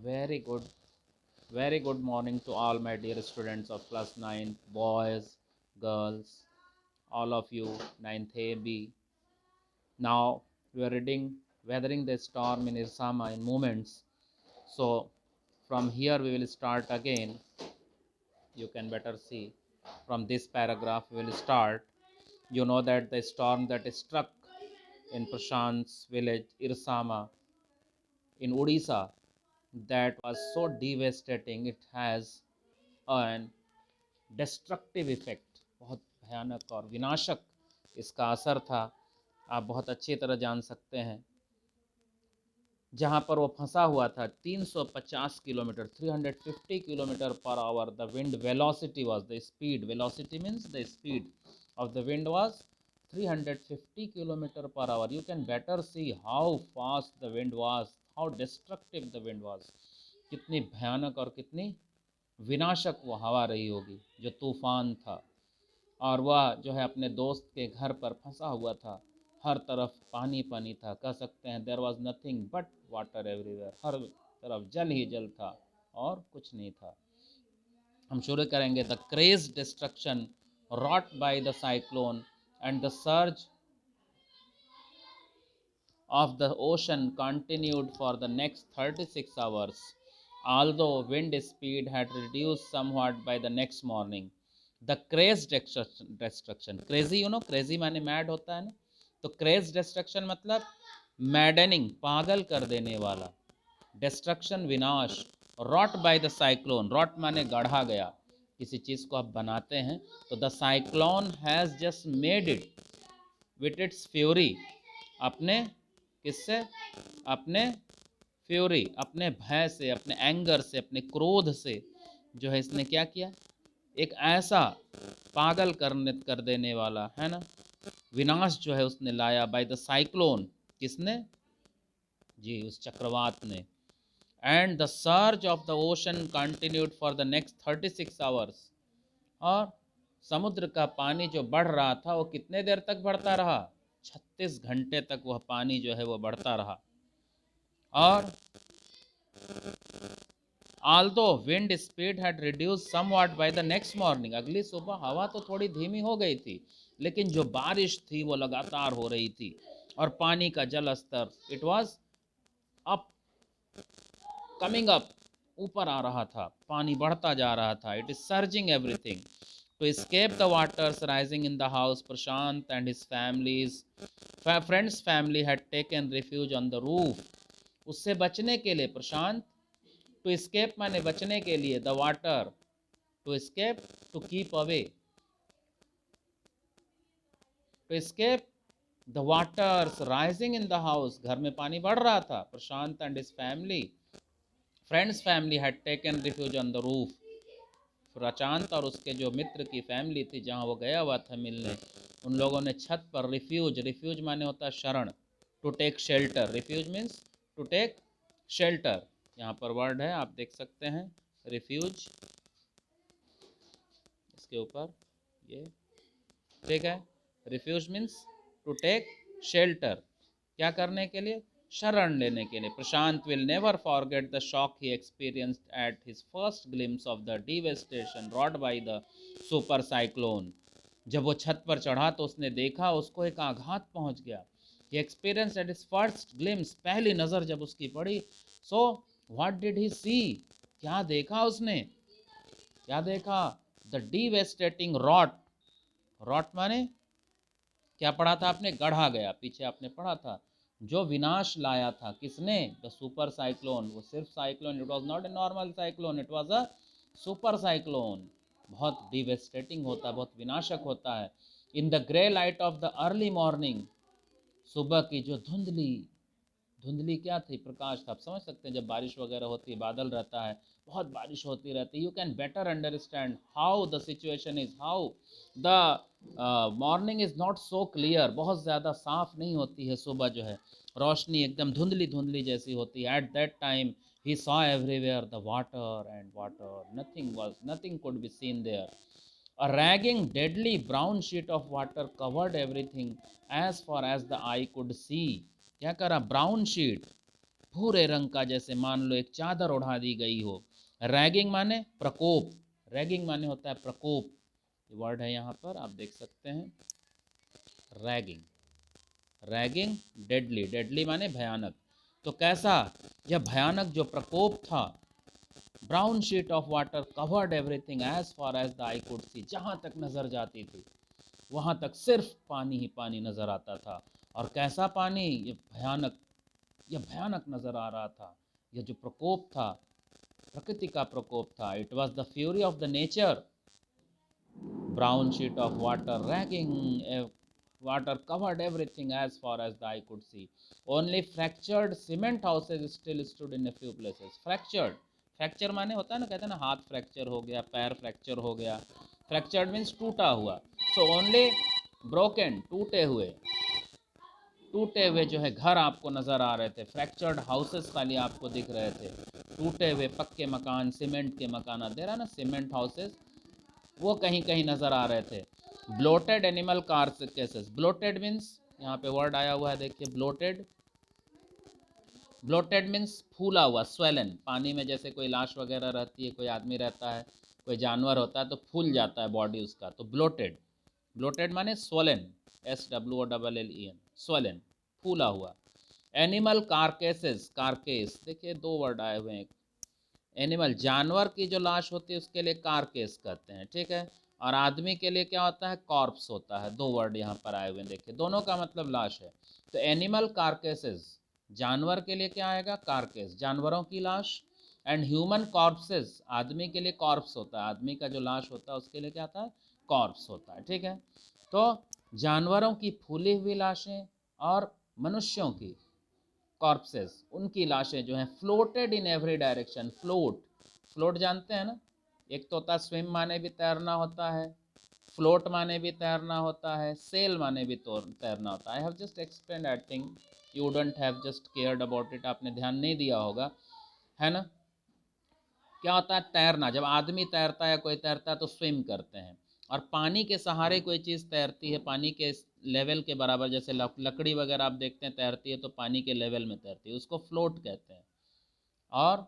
Very good, very good morning to all my dear students of class 9, boys, girls, all of you, 9th AB. Now we are reading Weathering the Storm in Irsama in Moments. So from here we will start again. You can better see from this paragraph we will start. You know that the storm that struck in Prashant's village Irsama in Odisha, that was so devastating. It has an destructive effect, बहुत भयानक और विनाशक इसका असर था। आप बहुत अच्छी तरह जान सकते हैं। जहाँ पर वो फंसा हुआ था 350 kilometre 350 kilometre per hour the wind velocity was the speed, velocity means the speed of the wind was 350 kilometre per hour. You can better see how fast the wind was, how destructive the wind was. कितनी भयानक और कितनी विनाशक वो हवा रही होगी, जो तूफान था। और वह जो है अपने दोस्त के घर पर फंसा हुआ था। हर तरफ पानी पानी था, कह सकते हैं there was nothing but water everywhere. हर तरफ जल ही जल था और कुछ नहीं था। हम शुरू करेंगे। The craze destruction wrought by the cyclone and the surge of the ocean continued for the next 36 hours, although wind speed had reduced somewhat by the next morning. The craze destruction, crazy you know, crazy माने mad होता है ना, तो craze destruction मतलब maddening, पागल कर देने वाला, destruction विनाश, wrought by the cyclone, wrought माने गढ़ा गया। किसी चीज़ को आप बनाते हैं तो the cyclone has just made it with its fury, अपने किससे, अपने फ्यूरी, अपने भय से, अपने एंगर से, अपने क्रोध से जो है इसने क्या किया, एक ऐसा पागल कर देने वाला है ना विनाश जो है उसने लाया। बाय द साइक्लोन, किसने, जी उस चक्रवात ने। And the surge of the ocean continued for the next 36 hours, और समुद्र का पानी जो बढ़ रहा था वो कितने देर तक बढ़ता रहा, 36 घंटे तक वह पानी जो है वो बढ़ता रहा। और although wind speed had reduced somewhat by the next morning, अगली सुबह हवा तो थोड़ी धीमी हो गई थी, लेकिन जो बारिश थी वो लगातार हो रही थी। और पानी का जल स्तर, it was up, coming up, ऊपर आ रहा था, पानी बढ़ता जा रहा था। It is surging everything. To escape the waters rising in the house, Prashant and his family's friends family had taken refuge on the roof. उससे बचने के लिए प्रशांत, टू escape माने बचने के लिए, the water, to escape, to keep away, to escape the waters rising in the house, घर में पानी बढ़ रहा था। Prashant and his family, friends family had taken refuge on the roof. Prashant और उसके जो मित्र की फैमिली थी जहाँ वो गया हुआ था मिलने, उन लोगों ने छत पर रिफ्यूज, रिफ्यूज माने होता है शरण, to take shelter, refuge means to take shelter. यहाँ पर वर्ड है, आप देख सकते हैं, रिफ्यूज, इसके ऊपर ये, ठीक है। Refuge means to take shelter, क्या करने के लिए, शरण लेने के लिए। Prashant will never forget the shock he experienced at his first glimpse of the devastation wrought by the super cyclone. जब वो छत पर चढ़ा तो उसने देखा, उसको एक आघात पहुंच गया। He experienced at his first glimpse, पहली नज़र जब उसकी पड़ी। सो व्हाट डिड ही सी, क्या देखा उसने, क्या देखा, द डिवेस्टेटिंग रॉट, रॉट माने क्या पढ़ा था आपने, गढ़ा गया, पीछे आपने पढ़ा था, जो विनाश लाया था, किसने, द सुपर साइक्लोन। वो सिर्फ cyclone, it was not a normal cyclone, it was a super cyclone. बहुत डिवेस्टेटिंग होता है, बहुत विनाशक होता है। In the grey light of the early morning, सुबह की जो धुंधली, धुंधली क्या थी, प्रकाश था। आप समझ सकते हैं जब बारिश वगैरह होती है, बादल रहता है, बहुत बारिश होती रहती है, you can better understand how the situation is, how the morning is not so clear, बहुत ज़्यादा साफ नहीं होती है सुबह जो है, रोशनी एकदम धुंधली धुंधली जैसी होती है। At that time he saw everywhere the water and water, nothing could be seen there. A ragging, deadly brown sheet of water covered everything as far as the eye could see. क्या करा, brown sheet, भूरे रंग का, जैसे मान लो एक चादर उड़ा दी गई हो। रैगिंग माने प्रकोप, रैगिंग माने होता है प्रकोप, वर्ड है यहाँ पर आप देख सकते हैं, रैगिंग। रैगिंग डेडली, डेडली माने भयानक। तो कैसा यह भयानक जो प्रकोप था। Brown sheet of water covered everything as far as the eye could see, जहाँ तक नजर जाती थी वहाँ तक सिर्फ पानी ही पानी नजर आता था। और कैसा पानी, ये भयानक नजर आ रहा था। यह जो प्रकोप था, प्रकृति का प्रकोप था। It was the fury of the nature. Brown sheet of water ragging water covered everything as far as the eye could see. Only fractured cement houses still stood in a few places. Fractured, fracture माने होता है ना, कहते हैं ना हाथ fracture हो गया, पैर फ्रैक्चर हो गया। फ्रैक्चर्ड मीन्स टूटा हुआ। सो ओनली ब्रोकन, टूटे हुए जो है घर आपको नज़र आ रहे थे। फ्रैक्चर्ड हाउसेस खाली आपको दिख रहे थे, टूटे हुए पक्के मकान, सीमेंट के मकान दे रहा ना, सीमेंट हाउसेस, वो कहीं कहीं नज़र आ रहे थे। ब्लोटेड एनिमल कार्केसेस, ब्लोटेड मीन्स यहाँ पे वर्ड आया हुआ है देखिए, ब्लोटेड। ब्लोटेड मीन्स फूला हुआ, स्वेलन। पानी में जैसे कोई लाश वगैरह रहती है, कोई आदमी रहता है, कोई जानवर होता है तो फूल जाता है बॉडी उसका, तो ब्लोटेड। ब्लोटेड माने स्वोलन, SWOLLEN, स्वोलन, फूला हुआ। एनिमल कार्केसेस, कार्केस देखिए दो वर्ड आए हुए हैं। एनिमल जानवर की जो लाश होती है उसके लिए कारकेस कहते हैं, ठीक है। और आदमी के लिए क्या होता है, कॉर्प्स होता है। दो वर्ड यहाँ पर आए हुए हैं देखिए, दोनों का मतलब लाश है। तो एनिमल कारकेसेस, जानवर के लिए क्या आएगा, कारकेस, जानवरों की लाश। एंड ह्यूमन कॉर्प्सेस, आदमी के लिए कॉर्प्स होता है, आदमी का जो लाश होता है उसके लिए क्या आता है, कॉर्प्स होता है, ठीक है। तो जानवरों की फूली हुई लाशें और मनुष्यों की कॉर्प्सेस, उनकी लाशें जो हैं, floated in every direction. Float, float जानते हैं ना, एक तो होता है स्विम माने भी तैरना होता है, फ्लोट माने भी तैरना होता है, सेल माने भी तो तैरना होता है। I have just explain, I think you don't have just cared about it, आपने ध्यान नहीं दिया होगा, है ना। क्या होता है तैरना, जब आदमी तैरता है, कोई तैरता है तो स्विम करते हैं। और पानी के सहारे कोई चीज़ तैरती है, पानी के लेवल के बराबर, जैसे लकड़ी वगैरह आप देखते हैं तैरती है तो पानी के लेवल में तैरती है, उसको फ्लोट कहते हैं। और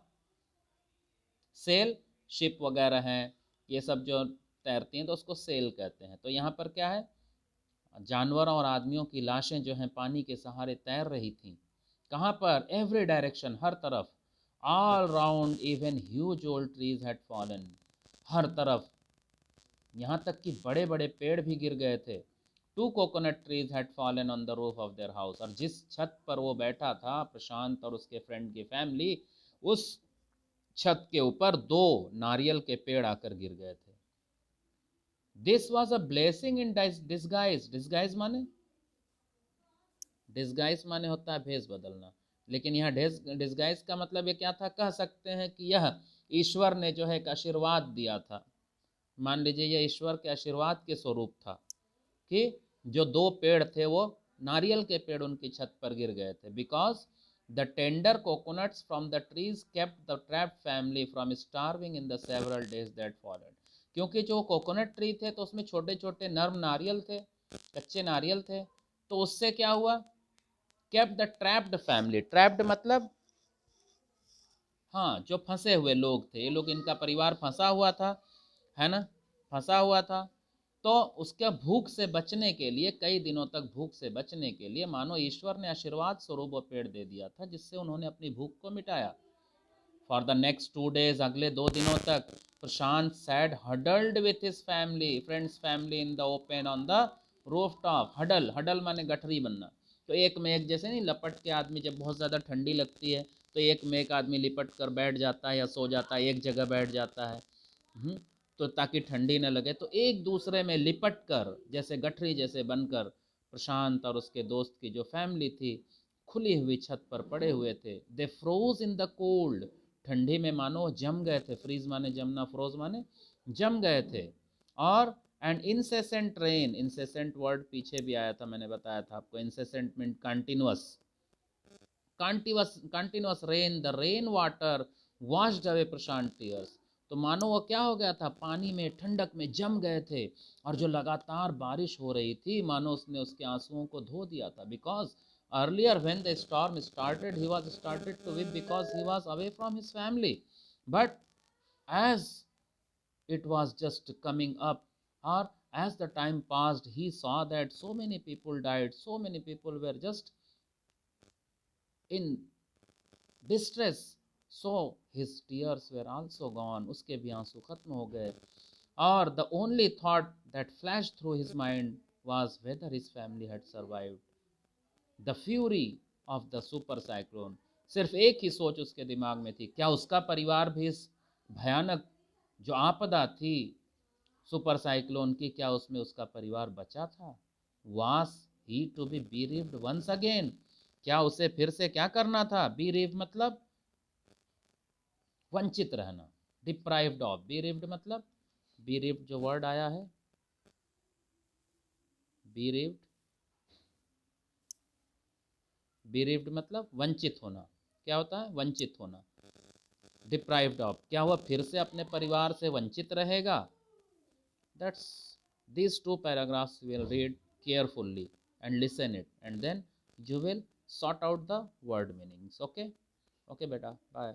सेल, शिप वगैरह हैं, ये सब जो तैरती हैं तो उसको सेल कहते हैं। तो यहाँ पर क्या है, जानवरों और आदमियों की लाशें जो हैं पानी के सहारे तैर रही थीं। कहाँ पर, एवरी डायरेक्शन, हर तरफ। All round even huge old trees had fallen, हर तरफ, यहाँ तक कि बड़े बड़े पेड़ भी गिर गए थे। Two coconut trees had fallen on the roof of their house, और जिस छत पर वो बैठा था प्रशांत और उसके फ्रेंड की फैमिली, उस छत के ऊपर दो नारियल के पेड़ आकर गिर गए थे। This was a blessing in disguise, disguise माने, डिस्गाइज माने होता है भेष बदलना, लेकिन यहाँ डिस्गाइज का मतलब ये क्या था, कह सकते हैं कि यह ईश्वर ने जो है एक आशीर्वाद दिया था। मान लीजिए यह ईश्वर के आशीर्वाद के स्वरूप था कि जो दो पेड़ थे वो नारियल के पेड़ उनकी छत पर गिर गए थे। Because the tender coconuts from the trees kept the trapped family from starving in the several days that followed, क्योंकि जो कोकोनट ट्री थे तो उसमें छोटे छोटे नर्म नारियल थे, कच्चे नारियल थे, तो उससे क्या हुआ, kept the trapped family, trapped मतलब हाँ जो फंसे हुए लोग थे, ये लोग, इनका परिवार फंसा हुआ था, है ना, फंसा हुआ था। तो उसके भूख से बचने के लिए, कई दिनों तक भूख से बचने के लिए, मानो ईश्वर ने आशीर्वाद स्वरूप वो पेड़ दे दिया था, जिससे उन्होंने अपनी भूख को मिटाया। फॉर द नेक्स्ट 2 days, अगले 2 दिनों तक Prashant said huddled with his family, friends family in the open on the roof top. Huddle, huddle माने गठरी बनना, तो एक में एक, जैसे नहीं लपट के आदमी, जब बहुत ज़्यादा ठंडी लगती है तो एक में एक आदमी लिपट कर बैठ जाता है या सो जाता है, एक जगह बैठ जाता है, तो ताकि ठंडी न लगे। तो एक दूसरे में लिपट कर, जैसे गठरी जैसे बनकर, प्रशांत और उसके दोस्त की जो फैमिली थी खुली हुई छत पर पड़े हुए थे। दे फ्रोज इन द कोल्ड, ठंडी में मानो जम गए थे, फ्रीज माने जमना, फ्रोज माने जम गए थे। और and incessant rain, incessant word पीछे भी आया था, मैंने बताया था आपको, incessant mean continuous, continuous rain, the rain water washed away Prashant tears, तो मानो वो क्या हो गया था, पानी में, ठंडक में जम गए थे। और जो लगातार बारिश हो रही थी, मानो उसने उसके आंसुओं को धो दिया था। Because Earlier, when the storm started, he was started to weep because he was away from his family. But as it was just coming up, or as the time passed, he saw that so many people died, so many people were just in distress. So his tears were also gone, uske bhi aansu khatm ho gaye. Or the only thought that flashed through his mind was whether his family had survived the fury of the super cyclone. सिर्फ एक ही सोच उसके दिमाग में थी, क्या उसका परिवार भी इस भयानक जो आपदा थी सुपर साइक्लोन की, क्या उसमें उसका परिवार बचा था? वास ही टू बी बीरीव्ड वंस अगेन? क्या उसे फिर से क्या करना था? बीरीव मतलब वंचित रहना, डिप्राइव्ड ऑफ। बीरीव्ड मतलब, बीरीव्ड जो वर्ड आया है, बीरीव्ड, बीरीव्ड मतलब वंचित होना। क्या होता है? वंचित होना। डिप्राइव्ड ऑफ, क्या वह फिर से अपने परिवार से वंचित रहेगा? That's these two paragraphs will read carefully and listen it, and then you will sort out the word meanings. Okay, okay beta, bye.